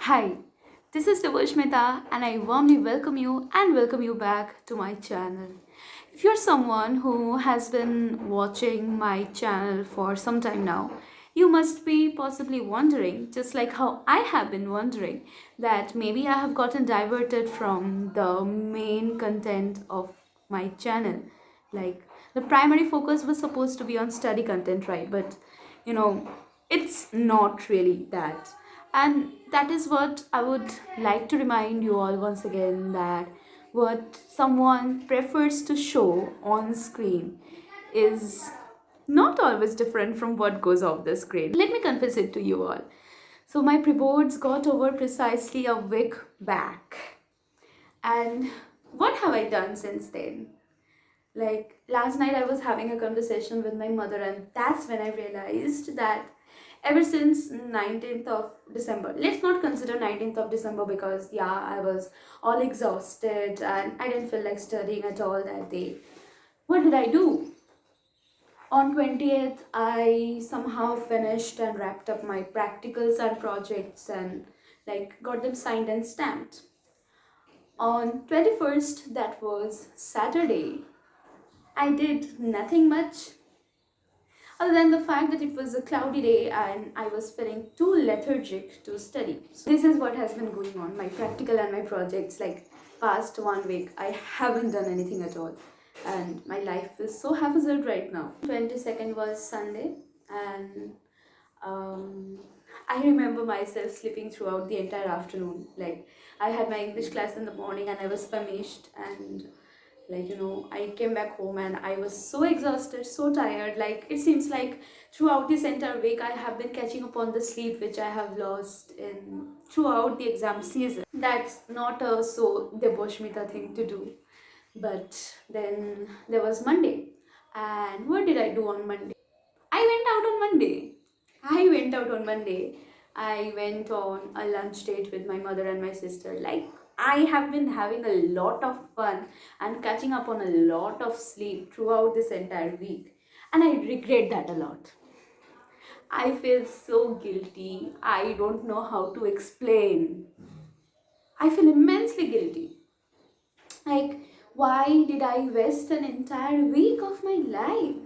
Hi, this is Meta, and I warmly welcome you back to my channel. If you're someone who has been watching my channel for some time now, you must be possibly wondering, just like how I have been wondering, that maybe I have gotten diverted from the main content of my channel. Like the primary focus was supposed to be on study content, right? But you know, it's not really that. And that is what I would like to remind you all once again, that what someone prefers to show on screen is not always different from what goes off the screen. Let me confess it to you all. So my pre-boards got over precisely a week back. And what have I done since then? Like last night, I was having a conversation with my mother, and that's when I realized that ever since 19th of December, let's not consider 19th of December because, yeah, I was all exhausted and I didn't feel like studying at all that day. What did I do? On 20th, I somehow finished and wrapped up my practicals and projects and like got them signed and stamped. On 21st, that was Saturday, I did nothing much other than the fact that it was a cloudy day and I was feeling too lethargic to study. So this is what has been going on, my practical and my projects. Like past 1 week, I haven't done anything at all. And my life is so haphazard right now. 22nd was Sunday, and um, I remember myself sleeping throughout the entire afternoon. Like I had my English class in the morning and I was famished, and I came back home and I was so exhausted, so tired. Like it seems like throughout this entire week I have been catching up on the sleep which I have lost in throughout the exam season. That's not a so deboshmita thing to do. But then there was Monday, and what did I do on Monday? I went out on Monday. I went out on Monday. I went on a lunch date with my mother and my sister. Like, I have been having a lot of fun and catching up on a lot of sleep throughout this entire week. And I regret that a lot. I feel so guilty. I don't know how to explain. I feel immensely guilty. Like, why did I waste an entire week of my life?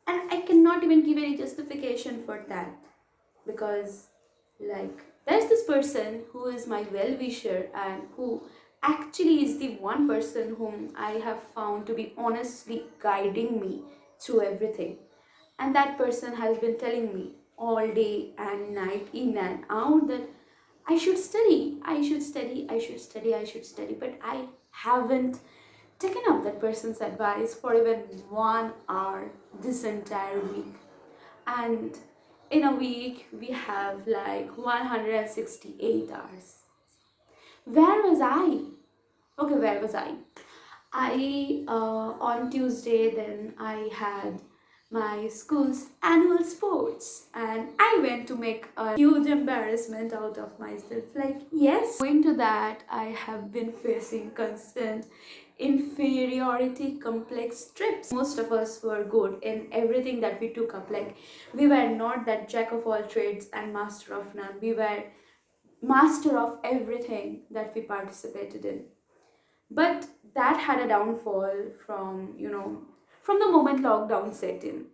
And I cannot even give any justification for that, because like there's this person who is my well-wisher and who actually is the one person whom I have found to be honestly guiding me through everything. And that person has been telling me all day and night, in and out, that I should study, I should study, I should study, I should study. But I haven't taken up that person's advice for even 1 hour this entire week. And in a week, we have like 168 hours. Where was I? Okay, where was I? On Tuesday, then I had my school's annual sports, and I went to make a huge embarrassment out of myself. Like, yes, going to that, I have been facing constant inferiority complex trips. Most of us were good in everything that we took up. Like, we were not that jack of all trades and master of none. We were master of everything that we participated in. But that had a downfall from the moment lockdown set in.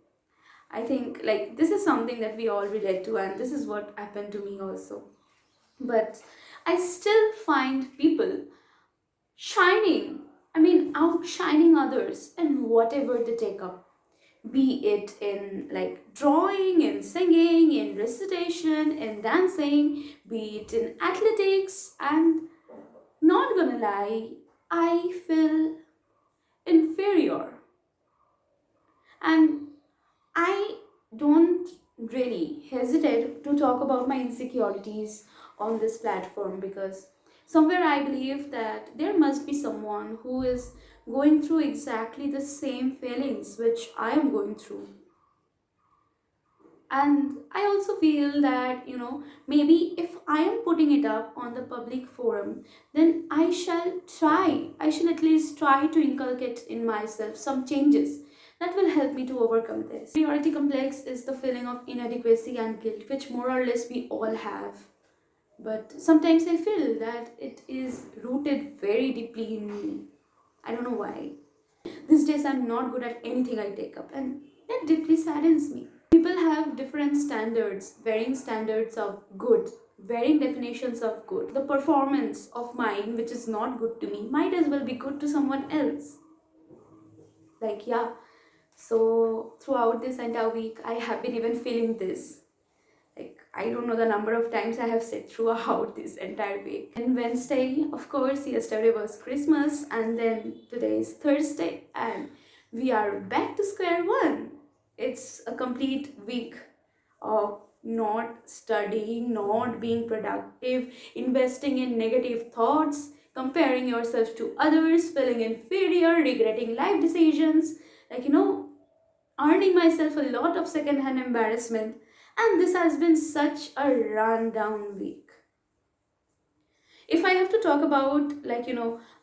I think like this is something that we all relate to, and this is what happened to me also. But I still find people shining, outshining others in whatever they take up, be it in like drawing, in singing, in recitation, in dancing, be it in athletics. And not gonna lie, I feel inferior. And I don't really hesitate to talk about my insecurities on this platform, because somewhere I believe that there must be someone who is going through exactly the same feelings which I am going through. And I also feel that, maybe if I am putting it up on the public forum, then I shall at least try to inculcate in myself some changes that will help me to overcome this. Inferiority complex is the feeling of inadequacy and guilt which more or less we all have. But sometimes I feel that it is rooted very deeply in me. I don't know why. These days I'm not good at anything I take up, and that deeply saddens me. People have different standards, varying standards of good, varying definitions of good. The performance of mine, which is not good to me, might as well be good to someone else. Like, yeah. So, throughout this entire week, I have been even feeling this. Like, I don't know the number of times I have said throughout this entire week. And Wednesday, of course, yesterday was Christmas, and then today is Thursday, and we are back to square one. It's a complete week of not studying, not being productive, investing in negative thoughts, comparing yourself to others, feeling inferior, regretting life decisions, like, earning myself a lot of secondhand embarrassment. And this has been such a rundown week. If I have to talk about,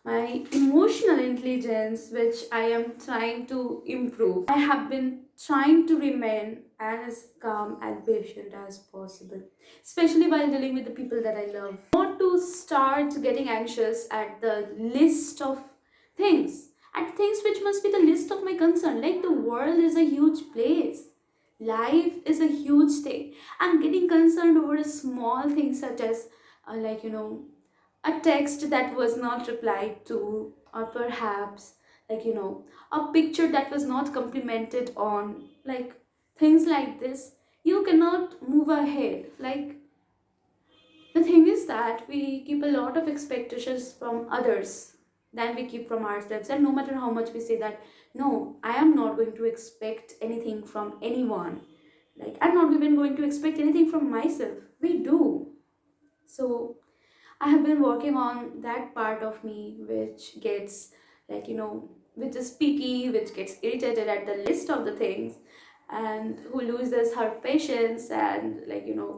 my emotional intelligence, which I am trying to improve, I have been trying to remain as calm and patient as possible, especially while dealing with the people that I love. Not to start getting anxious at the list of things, at things which must be the list of my concern. Like, the world is a huge place, life is a huge thing. I'm getting concerned over a small thing, such as a text that was not replied to, or perhaps, a picture that was not complimented on, like, things like this. You cannot move ahead. Like, the thing is that we keep a lot of expectations from others than we keep from ourselves, and no matter how much we say that, no, I am not going to expect anything from anyone, like, I'm not even going to expect anything from myself, we do. So I have been working on that part of me which gets, which is picky, which gets irritated at the list of the things, and who loses her patience and,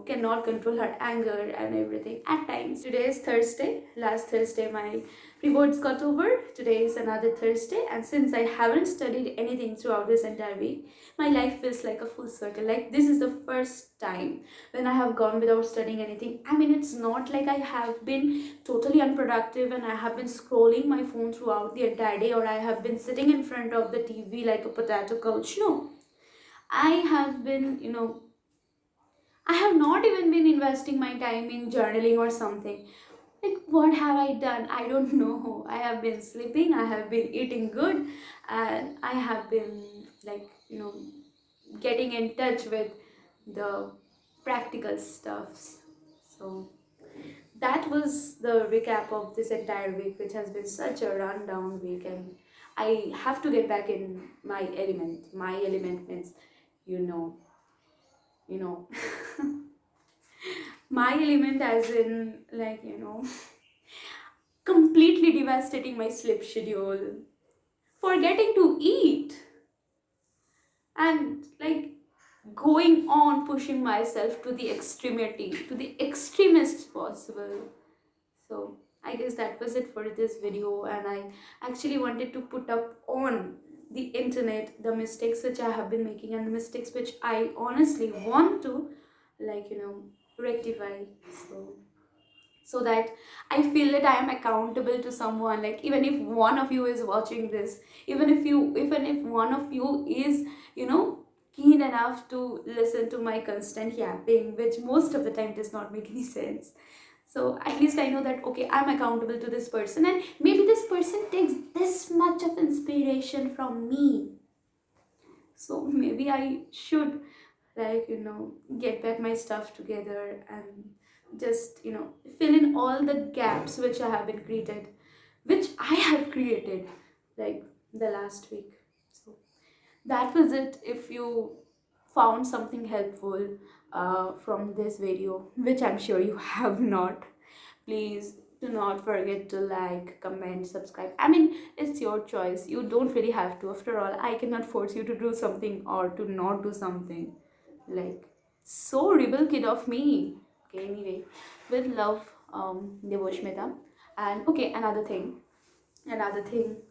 cannot control her anger and everything at times. Today is Thursday. Last Thursday my rewards got over. Today is another Thursday, and since I haven't studied anything throughout this entire week, my life feels like a full circle. Like, this is the first time when I have gone without studying anything. I mean, it's not like I have been totally unproductive and I have been scrolling my phone throughout the entire day, or I have been sitting in front of the TV like a potato couch. No, I have been, I have not even been investing my time in journaling or something. Like, what have I done? I don't know. I have been sleeping, I have been eating good, and I have been, getting in touch with the practical stuffs. So that was the recap of this entire week, which has been such a rundown week, and I have to get back in my element. My element means, you know, you know, my element, as in, completely devastating my sleep schedule, forgetting to eat, and, like, going on pushing myself to the extremity, to the extremist possible. So I guess that was it for this video, and I actually wanted to put up on the internet the mistakes which I have been making, and the mistakes which I honestly want to, rectify. So that I feel that I am accountable to someone. Like, even if one of you is watching this, even if one of you is, keen enough to listen to my constant yapping, which most of the time does not make any sense. So at least I know that, okay, I'm accountable to this person, and maybe this person takes this much of inspiration from me. So maybe I should, get back my stuff together and just, fill in all the gaps which I have been created, which I have created, like, the last week. So that was it. If you found something helpful from this video, which I'm sure you have not, please do not forget to like, comment, subscribe. I mean, it's your choice. You don't really have to. After all, I cannot force you to do something or to not do something. Like, so rebel kid of me. Okay, anyway, with love, Devoshmita. And okay, another thing,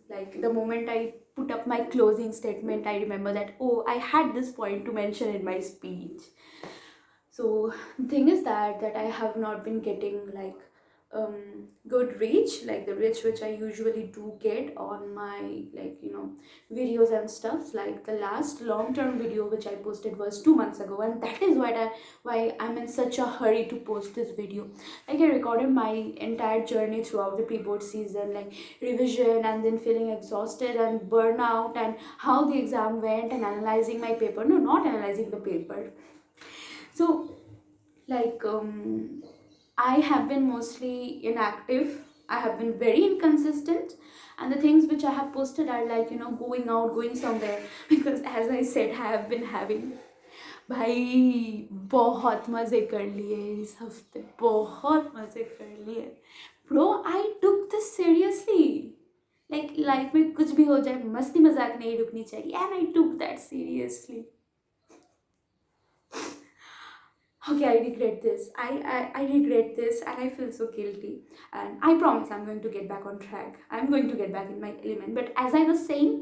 like, the moment I put up my closing statement, I remember that, oh, I had this point to mention in my speech. So the thing is that I have not been getting like good reach, like the reach which I usually do get on my, like, videos and stuff. Like the last long term video which I posted was 2 months ago, and that is why I'm in such a hurry to post this video. Like I recorded my entire journey throughout the pre-board season, like revision and then feeling exhausted and burnout, and how the exam went, and analyzing my paper. No, not analyzing the paper. So, like, I have been mostly inactive. I have been very inconsistent, and the things which I have posted are like, going out, going somewhere. Because as I said, I have been having, भाई बहुत मजे कर लिए इस हफ्ते, बहुत मजे कर लिए. Bro, I took this seriously. Like life में कुछ भी हो जाए, मस्ती मजाक नहीं रुकनी चाहिए, and I took that seriously. Okay, I regret this. I regret this, and I feel so guilty. And I promise I'm going to get back on track. I'm going to get back in my element. But as I was saying,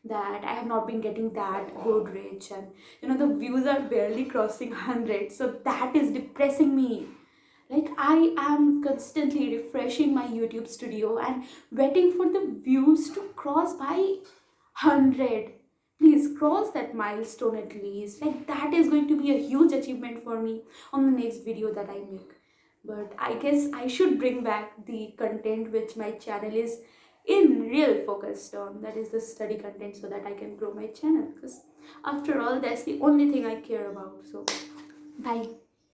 that I have not been getting that good reach, and the views are barely crossing 100. So that is depressing me. Like I am constantly refreshing my YouTube studio and waiting for the views to cross by 100. Please cross that milestone at least. Like that is going to be a huge achievement for me on the next video that I make. But I guess I should bring back the content which my channel is in real focused on, that is the study content, so that I can grow my channel, because after all that's the only thing I care about. So bye.